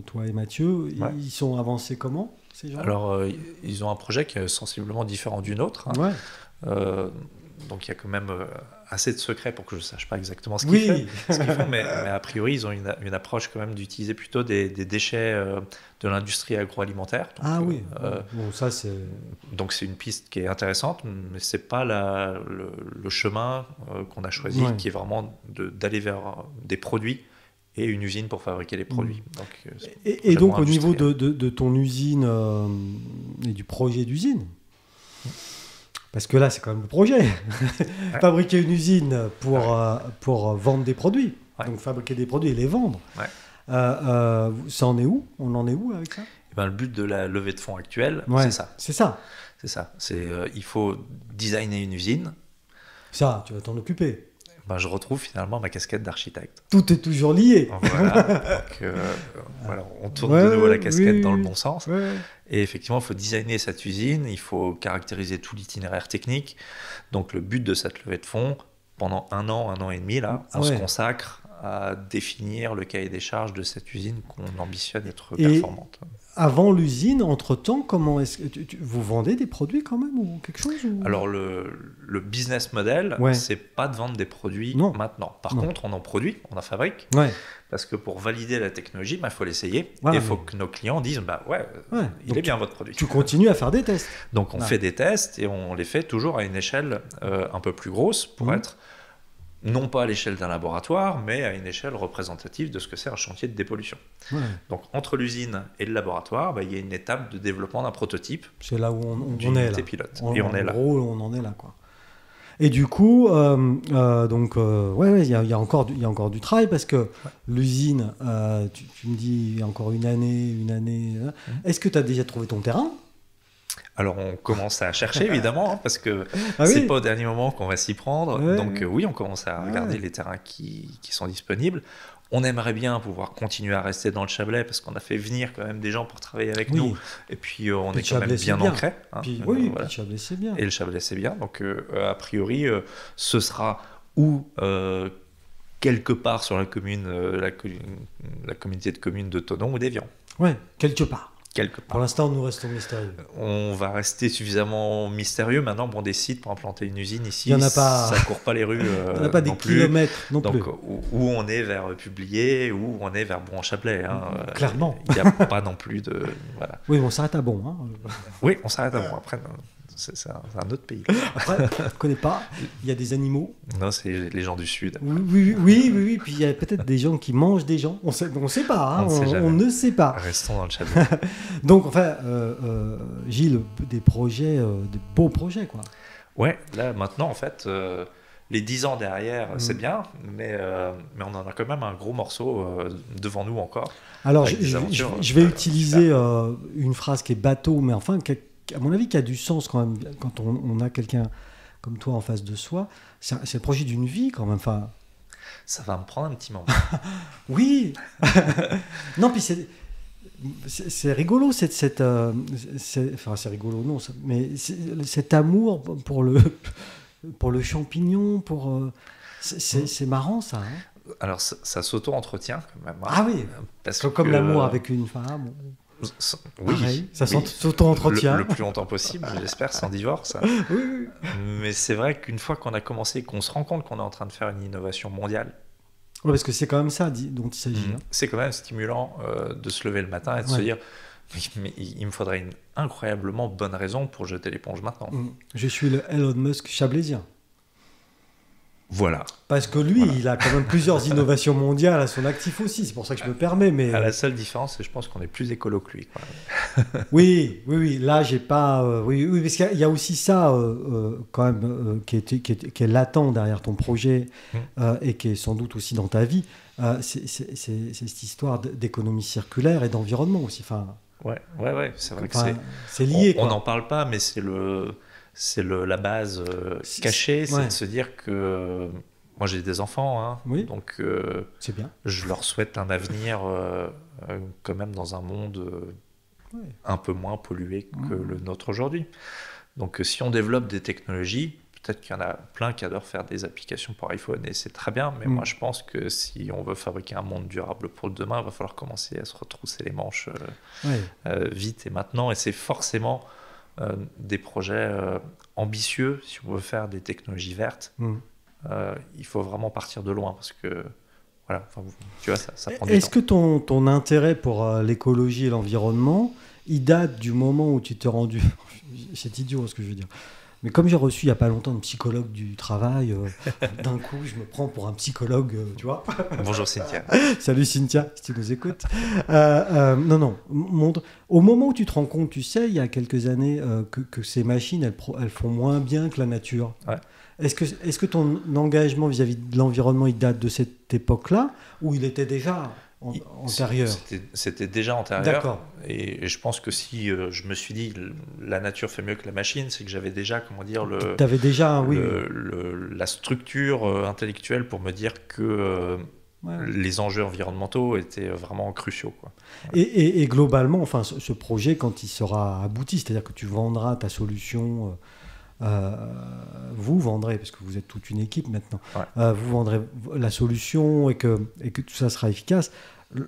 toi et Mathieu, ils sont avancés comment, ces gens? Alors, ils ont un projet qui est sensiblement différent du nôtre. Hein. Ouais. Donc il y a quand même assez de secrets pour que je ne sache pas exactement ce qu'ils font, mais a priori ils ont une approche quand même d'utiliser plutôt des déchets de l'industrie agroalimentaire. Donc, oui, bon, ça c'est... Donc c'est une piste qui est intéressante, mais ce n'est pas le chemin qu'on a choisi, qui est vraiment d'aller vers des produits et une usine pour fabriquer les produits. Donc, et donc au niveau de ton usine et du projet d'usine, parce que là, c'est quand même le projet. Fabriquer une usine pour vendre des produits. Ouais. Donc, fabriquer des produits et les vendre. Ouais. Ça en est où? On en est où avec ça? Le but de la levée de fonds actuelle, c'est ça. C'est ça. C'est ça. Il faut designer une usine. Ça, tu vas t'en occuper. Je retrouve finalement ma casquette d'architecte. Tout est toujours lié. Voilà. Donc, voilà, on tourne de nouveau la casquette dans le bon sens. Ouais. Et effectivement, il faut designer cette usine, il faut caractériser tout l'itinéraire technique. Donc, le but de cette levée de fonds, pendant un an et demi, là, on se consacre à définir le cahier des charges de cette usine qu'on ambitionne être performante. Avant l'usine, entre-temps, comment est-ce que vous vendez des produits quand même ou quelque chose ou... Alors, le business model, c'est pas de vendre des produits maintenant. Par contre, on en produit, on en fabrique. Ouais. Parce que pour valider la technologie, il faut l'essayer. Et il faut que nos clients disent il est bien votre produit. Tu continues à faire des tests. Donc, on fait des tests et on les fait toujours à une échelle un peu plus grosse pour être non pas à l'échelle d'un laboratoire, mais à une échelle représentative de ce que c'est un chantier de dépollution. Ouais. Donc, entre l'usine et le laboratoire, il y a une étape de développement d'un prototype. C'est là où on est là. Pilote. Et on est là. En gros, on en est là, quoi. Et du coup, il y a encore du travail parce que l'usine, tu me dis, il y a encore une année. Est-ce que tu as déjà trouvé ton terrain ? Alors, on commence à chercher, évidemment, parce que c'est pas au dernier moment qu'on va s'y prendre. Donc, on commence à regarder les terrains qui sont disponibles. On aimerait bien pouvoir continuer à rester dans le Chablais, parce qu'on a fait venir quand même des gens pour travailler avec nous. Et puis, on est quand même bien ancré. Hein. Le Chablais, c'est bien. Et le Chablais, c'est bien. Donc, a priori, ce sera ou quelque part sur la commune, la communauté de communes de Thonon ou d'Évian. Ouais, quelque part. Quelque part. Pour l'instant, nous restons mystérieux. On va rester suffisamment mystérieux. Maintenant, des sites pour implanter une usine ici, il y en a pas... ça ne court pas les rues. Il n'y en a pas des kilomètres non plus. Donc, où on est vers Publier, où on est vers Bourg-en-Chablais. Hein. Clairement. Il n'y a pas non plus de... Voilà. Oui, on s'arrête à Bon. Hein. Oui, on s'arrête à Bon. Après, c'est un autre pays. Après, je ne connais pas. Il y a des animaux. Non, c'est les gens du Sud. Oui. Puis il y a peut-être des gens qui mangent des gens. On ne sait pas. Hein. On ne sait pas. Restons dans le Chablais. Donc, enfin, Gilles, des beaux projets, quoi. Ouais, là, maintenant, en fait, les 10 ans derrière, c'est bien, mais on en a quand même un gros morceau devant nous encore. Alors, je vais utiliser une phrase qui est bateau, mais enfin, à mon avis, qui a du sens quand même, quand on a quelqu'un comme toi en face de soi. C'est le projet d'une vie, quand même. Enfin... Ça va me prendre un petit moment. Oui. Non, puis c'est rigolo, c'est rigolo, non, mais cet amour pour le champignon, c'est marrant, ça. Hein. Alors, ça s'auto-entretient quand même. Hein, ah oui, comme l'amour avec une femme. Oui, pareil, ça s'auto-entretient. Le plus longtemps possible, j'espère, sans divorce. Oui. Mais c'est vrai qu'une fois qu'on a commencé, qu'on se rend compte qu'on est en train de faire une innovation mondiale. Oui, parce que c'est quand même ça dont il s'agit. Hein. C'est quand même stimulant de se lever le matin et de se dire mais il me faudrait une incroyablement bonne raison pour jeter l'éponge maintenant. Je suis le Elon Musk chablaisien. Voilà. Parce que lui, il a quand même plusieurs innovations mondiales à son actif aussi. C'est pour ça que je me permets. Mais La seule différence, c'est que je pense qu'on est plus écolo que lui. Quoi. oui. Là, j'ai pas. Oui, parce qu'il y a aussi ça quand même qui est latent derrière ton projet et qui est sans doute aussi dans ta vie. C'est cette histoire d'économie circulaire et d'environnement aussi. Enfin, ouais. C'est vrai que c'est lié. On n'en parle pas, mais c'est la base cachée, c'est de se dire que moi j'ai des enfants, hein, donc c'est bien. Je leur souhaite un avenir quand même dans un monde un peu moins pollué que le nôtre aujourd'hui. Donc si on développe des technologies, peut-être qu'il y en a plein qui adorent faire des applications pour iPhone et c'est très bien, mais moi je pense que si on veut fabriquer un monde durable pour demain, il va falloir commencer à se retrousser les manches vite et maintenant, et c'est forcément des projets ambitieux. Si on veut faire des technologies vertes, il faut vraiment partir de loin parce que voilà, tu vois, ça prend du temps. Est-ce que ton intérêt pour l'écologie et l'environnement, il date du moment où tu t'es rendu... C'est idiot ce que je veux dire. Mais comme j'ai reçu il n'y a pas longtemps une psychologue du travail, d'un coup, je me prends pour un psychologue, tu vois. Bonjour Cynthia. Salut Cynthia, si tu nous écoutes. Non, au moment où tu te rends compte, tu sais, il y a quelques années, que ces machines, elles font moins bien que la nature. Ouais. Est-ce que ton engagement vis-à-vis de l'environnement, il date de cette époque-là, ou il était déjà antérieur? C'était déjà antérieur. D'accord. Et je pense que si je me suis dit la nature fait mieux que la machine, c'est que j'avais déjà, comment dire, t'avais déjà, la structure intellectuelle pour me dire que les enjeux environnementaux étaient vraiment cruciaux, quoi. Voilà. Et globalement, enfin, ce projet, quand il sera abouti, c'est-à-dire que tu vendras ta solution... vous vendrez, parce que vous êtes toute une équipe maintenant, vous vendrez la solution et que tout ça sera efficace,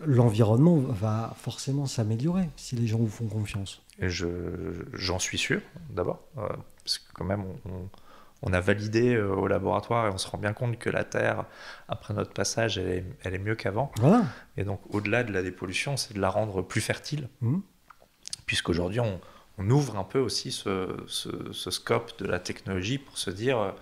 l'environnement va forcément s'améliorer si les gens vous font confiance. Et j'en suis sûr, d'abord, parce que quand même on a validé au laboratoire et on se rend bien compte que la Terre, après notre passage, elle est mieux qu'avant. Voilà. Et donc au-delà de la dépollution, c'est de la rendre plus fertile, puisqu'aujourd'hui on ouvre un peu aussi ce scope de la technologie pour se dire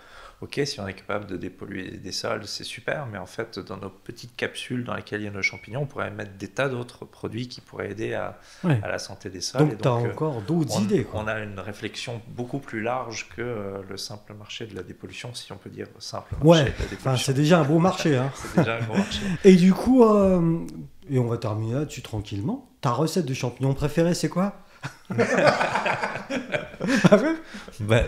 ok, si on est capable de dépolluer des sols, c'est super, mais en fait, dans nos petites capsules dans lesquelles il y a nos champignons, on pourrait mettre des tas d'autres produits qui pourraient aider à la santé des sols. Donc, tu as encore d'autres idées. On a une réflexion beaucoup plus large que le simple marché de la dépollution, si on peut dire simple marché de la dépollution. C'est déjà un beau marché. Hein. C'est déjà un gros marché. Et du coup, et on va terminer là-dessus tranquillement, ta recette de champignons préférée, c'est quoi?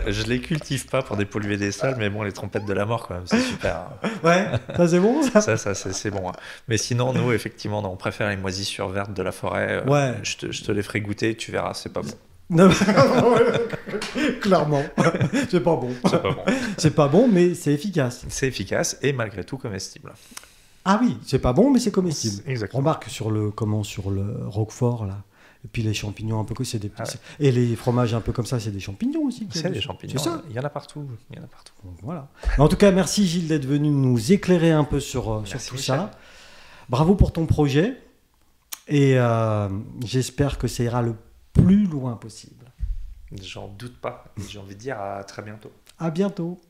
Je les cultive pas pour dépolluer des sols, mais bon, les trompettes de la mort quand même, c'est super. Ouais, ça c'est bon ça. Ça c'est bon. Hein. Mais sinon, nous effectivement, on préfère les moisissures vertes de la forêt. Je te les ferai goûter, tu verras, c'est pas bon. Non, clairement, c'est pas bon. C'est pas bon. C'est pas bon, mais c'est efficace. C'est efficace et malgré tout comestible. Ah oui, c'est pas bon, mais c'est comestible. Exactement. Remarque sur le Roquefort là. Et puis les champignons un peu comme c'est des petits... Et les fromages un peu comme ça, c'est des champignons aussi. C'est des champignons. C'est ça. Il y en a partout. Donc, voilà. En tout cas, merci Gilles d'être venu nous éclairer un peu sur tout ça. Bravo pour ton projet. Et j'espère que ça ira le plus loin possible. J'en doute pas. J'ai envie de dire à très bientôt. À bientôt.